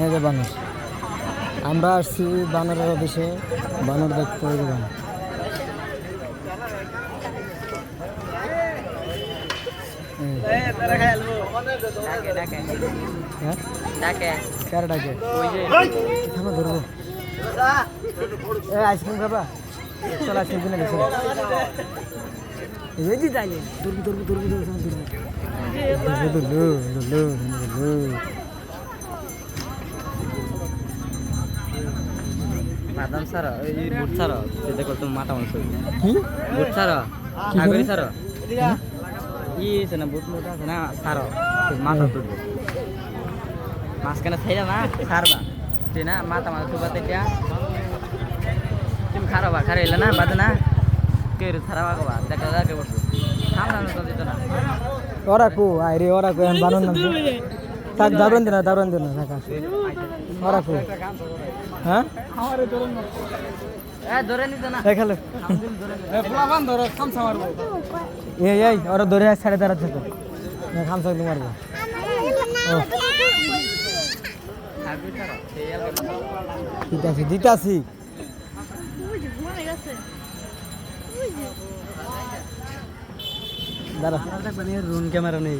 এই যে বানর, আমরা আসছি বানরের দেশে, বানর দেখতে। ওই যে বানর, হ্যাঁ কার ডাকে থামা ধরবো। আইসক্রিম খাবা? চল আইসক্রিম কিনে গেছে। এই যে তাইলে ধরবো ধরবো ধরবো ধরবো ধরবো ধরবো ধরবো। বাদাম সারা এই বুট সারা যেটা করতো মাথা মাংস কি বুট সারা কি আগরি করে? সারা ই আছে না বুট মোটা আছে না সারা মাথা তুলবো মাঝখানে থাইলা না সারবা তুই না মাথা মাথা তুলবা তেতিয়া তুমি খারাবা খারে এলে না বাদে না কেউ ছাড়াবা কবা দেখা দেখা বসবো সামনে তো দিত না ওরা কো আরে ওরা কো বানর নাম থাক দারুন দিনা থাকা ওরা কো হ্যাঁ ধরে নিত না দেখালো এই ওরা ধরে ছাড়ে দাঁড়াচ্ছে তো খামসা মারবো। দিতাছি দিতাছি দাঁড়া, রুন ক্যামেরা নেই।